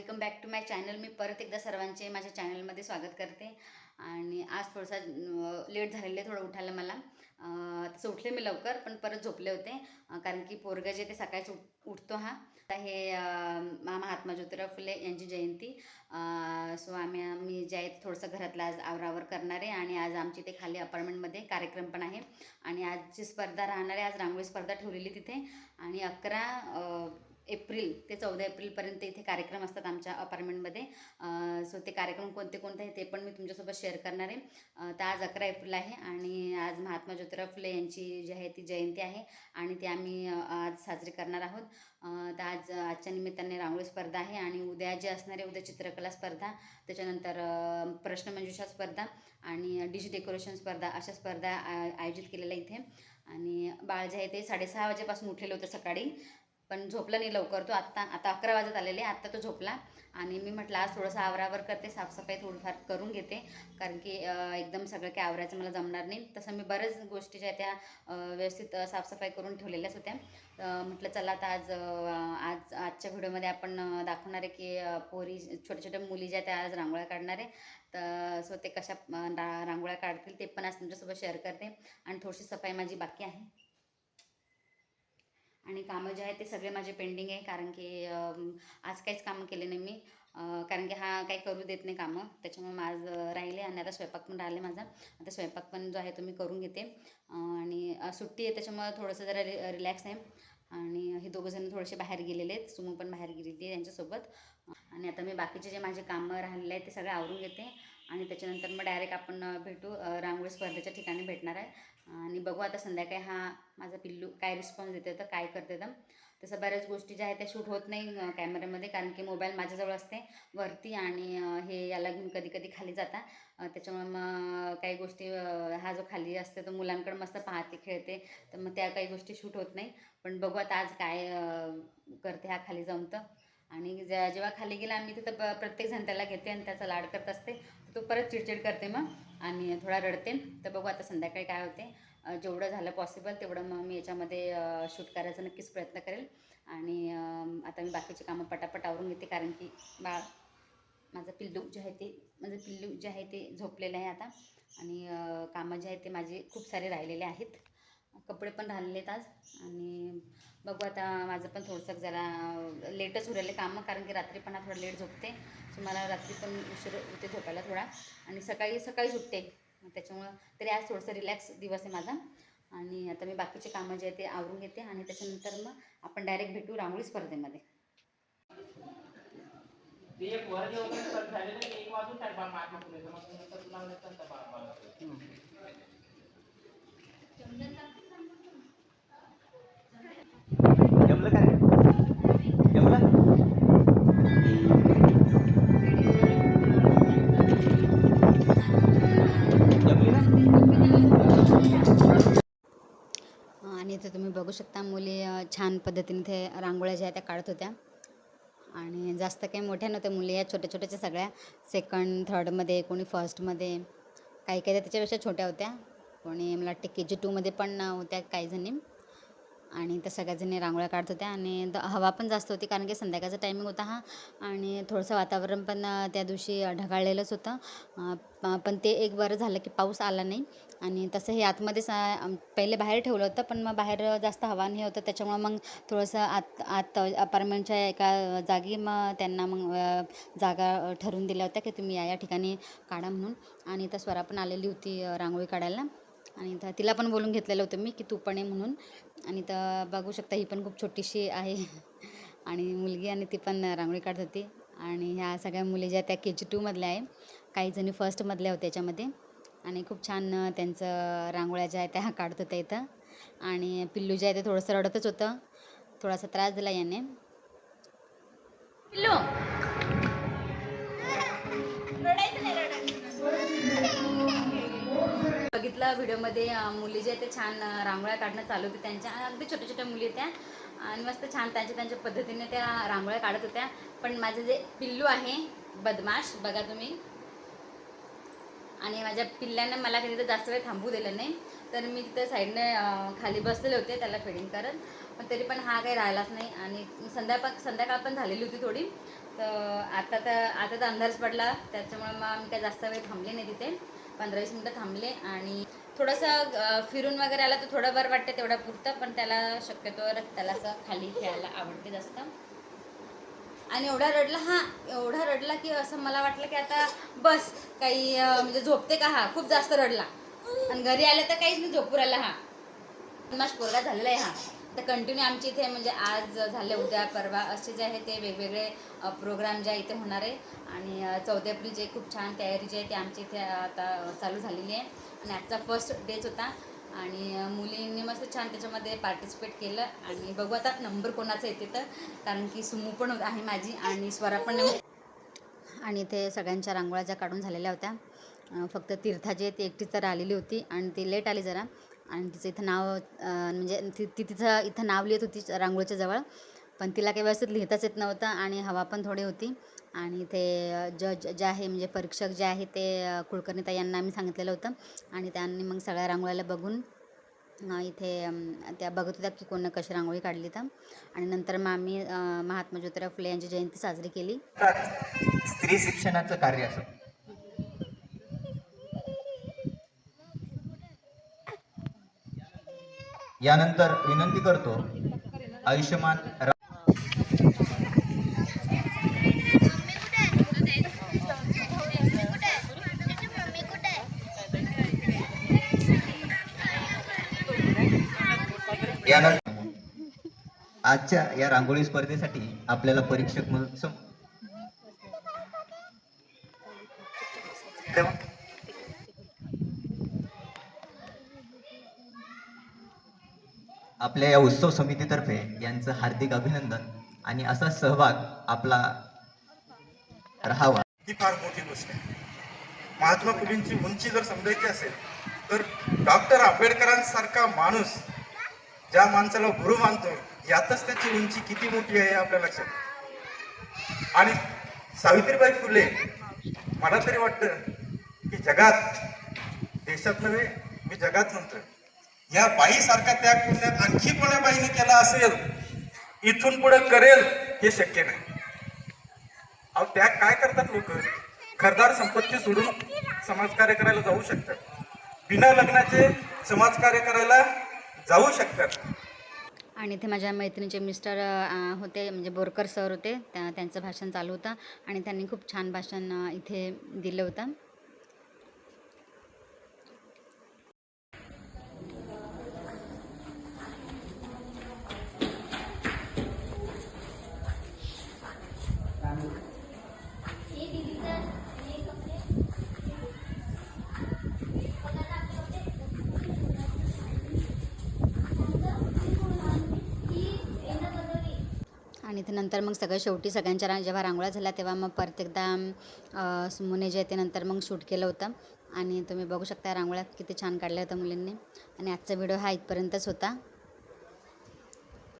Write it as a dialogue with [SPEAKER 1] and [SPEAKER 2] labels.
[SPEAKER 1] Welcome back to my channel. मी परत एकदा सर्वांचे माझ्या चॅनलमध्ये स्वागत करते. आणि आज थोडासा लेट झालेलं आहे थोडं उठायला मला. तसं उठले मी लवकर पण परत झोपले होते, कारण की पोरगं जे ते सकाळीच उठतो. हा आता हे महात्मा ज्योतिराव फुले यांची जयंती. सो मी जे आहे थोडंसं घरातलं आज आवरावर करणार आहे. आणि आज आमची ते खाली अपार्टमेंटमध्ये कार्यक्रम पण आहे. आणि आजची स्पर्धा राहणार आहे. आज रांगोळी स्पर्धा ठेवलेली तिथे. आणि 11 एप्रिल ते 14 एप्रिलपर्यंत इथे कार्यक्रम असतात आमच्या अपार्टमेंटमध्ये. सो ते कार्यक्रम कोणते कोणते आहे ते पण मी तुमच्यासोबत शेअर करणार आहे. तर आज 11 एप्रिल आहे आणि आज महात्मा ज्योतिराव फुले यांची जी आहे ती जयंती आहे आणि ती आम्ही आज साजरी करणार आहोत. तर आजच्या निमित्ताने रांगोळी स्पर्धा आहे आणि उद्या जे असणार आहे, उद्या चित्रकला स्पर्धा, त्याच्यानंतर प्रश्नमंजुषा स्पर्धा आणि डिश डेकोरेशन स्पर्धा, अशा स्पर्धा आयोजित केलेल्या इथे. आणि बाळ जे आहे ते 6:30 वाजेपासून उठलेलं होतं सकाळी, पण झोपला नाही लवकर तो. आता 11 वाजत आलेले, आत्ता तो झोपला. आणि मी म्हटलं आज थोडंसं आवरावर करते, साफसफाई थोडीफार करून घेते, कारण की एकदम सगळं काय आवरायचं मला जमणार नाही. तसं मी बऱ्याच गोष्टी ज्या त्या व्यवस्थित साफसफाई करून ठेवलेल्याच होत्या. म्हटलं चला आता आजच्या व्हिडिओमध्ये आपण दाखवणार आहे की पोरी, छोट्या छोट्या मुली ज्या त्या आज रांगोळ्या काढणार आहे. तर सो ते कशा रांगोळ्या काढतील ते पण आज तुमच्यासोबत शेअर करते. आणि थोडीशी सफाई माझी बाकी आहे आणि कामं जे आहेत ते सगळे माझे पेंडिंग आहे, कारण की आज काहीच कामं केले नाही मी, कारण की हा काही करू देत नाही कामं. त्याच्यामुळे माझं राहिले. आणि आता स्वयंपाक पण राहिले माझा. आता स्वयंपाक पण जो आहे तो मी करून घेते. आणि सुट्टी आहे त्याच्यामुळे थोडंसं जरा रिलॅक्स आहे. आणि हे दोघंजण थोडेसे बाहेर गेलेले आहेत, सुमू पण बाहेर गेलेली आहे त्यांच्यासोबत. आणि आता मी बाकीचे जे माझे कामं राहिलेले आहेत ते सगळे आवरून घेते. आणि त्याच्यानंतर मग डायरेक्ट आपण भेटू, रांगोळी स्पर्धेच्या ठिकाणी भेटणार आहे. आणि बघू आता संध्याकाळी हा माझा पिल्लू काय रिस्पॉन्स देते तर काय करते. तर तसं बऱ्याच गोष्टी ज्या आहेत त्या शूट होत नाही कॅमेऱ्यामध्ये, कारण की मोबाईल माझ्याजवळ असते वरती आणि हे याला घेऊन कधी कधी खाली जाता. त्याच्यामुळे मग काही गोष्टी हा जो खाली असते तो मुलांकडे मस्त पाहते, खेळते, तर मग त्या काही गोष्टी शूट होत नाही. पण बघू आता आज काय करते हा खाली जाऊन. तर आणि जेव्हा खाली गेला मी तिथं प्रत्येकजण त्याला घेते आणि त्याचा लाड करत असते. तो परत चिडचिड करते मग आणि थोडा रडते. तर बघू आता संध्याकाळी काय होते. जेवढं झालं पॉसिबल तेवढं मग मी याच्यामध्ये शूट करायचा नक्कीच प्रयत्न करेल. आणि आता मी बाकीचे कामं पटापट आवरून घेते, कारण की माझं पिल्लू जे आहे ते झोपलेलं आहे आता. आणि कामं जे आहेत ते माझे खूप सारे राहिलेले आहेत. कपडे पण राहिलेले आहेत आज. आणि बघू आता माझं पण थोडंसं जरा लेटच उरले कामं, कारण की रात्री पण थोडं लेट झोपते. सो मला रात्री पण उशीर होते झोपायला थोडा. आणि सकाळी झोपते, त्याच्यामुळं तरी आज थोडंसं रिलॅक्स दिवस आहे माझा. आणि आता मी बाकीचे कामं जे आहे ते आवरून घेते आणि त्याच्यानंतर मग आपण डायरेक्ट भेटू रांगोळी स्पर्धेमध्ये. आणि इथे तुम्ही बघू शकता मुली छान पद्धतीने ते रांगोळ्या ज्या त्या काढत होत्या. आणि जास्त काही मोठ्या नव्हत्या मुली, या छोट्या छोट्याच्या सगळ्या. सेकंड थर्डमध्ये, कोणी फर्स्टमध्ये, काही काही त्याच्यापेक्षा छोट्या होत्या. कोणी मला वाटते KG2मध्ये पण होत्या काही जणी. आणि त्या सगळ्याजणी रांगोळ्या काढत होत्या. आणि हवा पण जास्त होती, कारण की संध्याकाळचा टायमिंग होता हा. आणि थोडंसं वातावरण पण त्या दिवशी ढगाळलेलंच होतं. पण ते एक बरं झालं की पाऊस आला नाही. आणि तसं हे आतमध्येच पहिले बाहेर ठेवलं होतं, पण मग बाहेर जास्त हवा नाही होतं, त्याच्यामुळं मग थोडंसं आत अपार्टमेंटच्या एका जागी मग त्यांना मग जागा ठरवून दिल्या होत्या की तुम्ही या ठिकाणी काढा म्हणून. आणि त्या स्वरा पण आलेली होती रांगोळी काढायला. आणि तिला पण बोलून घेतलेलं होतं मी की तू पण ये म्हणून. आणि तर बघू शकता ही पण खूप छोटीशी आहे आणि मुलगी, आणि ती पण रांगोळी काढत होती. आणि ह्या सगळ्या मुली ज्या त्या KG2मधल्या आहे, काही जणी फर्स्टमधल्या होत्या त्याच्यामध्ये. आणि खूप छान त्यांचं रांगोळ्या ज्या आहेत त्या काढत होत्या इथं. आणि पिल्लू जे आहे ते थोडंसं रडतच होतं, थोडासा त्रास दिला याने. पिल्लू बघितलं व्हिडिओमध्ये मुली जे आहेत ते छान रांगोळ्या काढणं चालू होते त्यांच्या. अगदी छोट्या छोट्या मुली होत्या आणि मस्त छान त्यांच्या पद्धतीने त्या रांगोळ्या काढत होत्या. पण माझं जे पिल्लू आहे बदमाश, बघा तुम्ही. आणि माझ्या पिल्ल्यानं मला कधी तर जास्त वेळ थांबू दिलं नाही, तर मी तिथं साईडने खाली बसलेले होते त्याला फिडिंग करत. पण तरी पण हा काही राहिलाच नाही. आणि संध्याकाळ पण झालेली होती थोडी, आता तर अंधारच पडला, त्याच्यामुळे मग आम्ही काय जास्त वेळ थांबले नाही तिथे. 15-20 मिनटं थांबले आणि थोडंसं फिरून वगैरे आला तर थोडं बरं वाटतं तेवढं पुरतं. पण त्याला शक्यतोवर त्याला असं खाली खेळायला आवडते जास्त. आणि एवढा रडला की असं मला वाटलं की आता बस काही म्हणजे झोपते का. हा खूप जास्त रडला आणि घरी आले तर काहीच नाही, झोपू राहिला हा. माझा पोरगा झालेला आहे हा. तर कंटिन्यू आमच्या इथे म्हणजे आज झाले, उद्या परवा असे जे आहे ते वेगवेगळे प्रोग्राम जे इथे होणार आहे. आणि 14 एप्रिलची खूप छान तयारी जी आहे ती आमच्या इथे आता चालू झालेली आहे. आणि आजचा फर्स्ट डेच होता आणि मुलींनी मस्त छान त्याच्यामध्ये पार्टिसिपेट केलं. आणि बघू आता नंबर कोणाचा येते तर, कारण की सुमू पण आहे माझी आणि स्वरा पण नाही. आणि इथे सगळ्यांच्या रांगोळ्या ज्या काढून झालेल्या होत्या, फक्त तीर्थाची ती एकटी तर आलेली होती आणि ती लेट आली जरा. आणि तिचं इथं नाव म्हणजे ती तिचं इथं नाव लिहित होती रांगोळीच्या जवळ, पण तिला काही व्यवस्थित लिहिताच येत नव्हतं आणि हवा पण थोडी होती. आणि ते जज जे आहे म्हणजे परीक्षक जे आहे ते कुलकर्णीताई यांना आम्ही सांगितलेलं होतं. आणि त्यांनी मग सगळ्या रांगोळ्याला बघून इथे त्या बघत होत्या की कोण कशी रांगोळी काढली तर. आणि नंतर मग आम्ही महात्मा ज्योतिराव फुले यांची जयंती साजरी केली.
[SPEAKER 2] स्त्री शिक्षणाचं कार्य असं. यानंतर विनंती करतो आयुष्यमान यानंतर आजच्या या रांगोळी स्पर्धेसाठी आपल्याला परीक्षक म्हणून आपल्या या उत्सव समितीतर्फे यांचं हार्दिक अभिनंदन आणि असा सहभाग आपला राहावा
[SPEAKER 3] ही फार मोठी गोष्ट आहे. महात्मा फुलेंची उंची जर समजायची असेल तर डॉक्टर आंबेडकरांसारखा माणूस ज्या माणसाला गुरु मानतो यातच त्याची उंची किती मोठी आहे हे आपल्या लक्षात येतं. आणि सावित्रीबाई फुले मला तरी वाटतं की जगात, देशात नव्हे मी जगात म्हणतोय, या बाईसारखा त्याग पुण्यात आणखी कोण्या बाईने केला असेल, इथून पुढे करेल हे शक्य नाही. अहो त्याग काय करतात लोक? घरदार संपत्ती सोडून समाजकार्य करायला जाऊ शकतात, बिना लग्नाचे समाजकार्य करायला जाऊ शकतात.
[SPEAKER 1] आणि इथे माझ्या मैत्रिणीचे मिस्टर होते, म्हणजे बोरकर सर होते, त्यांचं भाषण चालू होतं आणि त्यांनी खूप छान भाषण इथे दिलं होतं. आणि ते नंतर मग शेवटी सगळ्यांच्या जेव्हा रांगोळ्या झाल्या तेव्हा मग परत एकदा सुमूने जे ते नंतर मग शूट केलं होतं. आणि तुम्ही बघू शकता रांगोळ्या किती छान काढल्या होत्या मुलींनी. आणि आजचा व्हिडिओ हा इथपर्यंतच होता.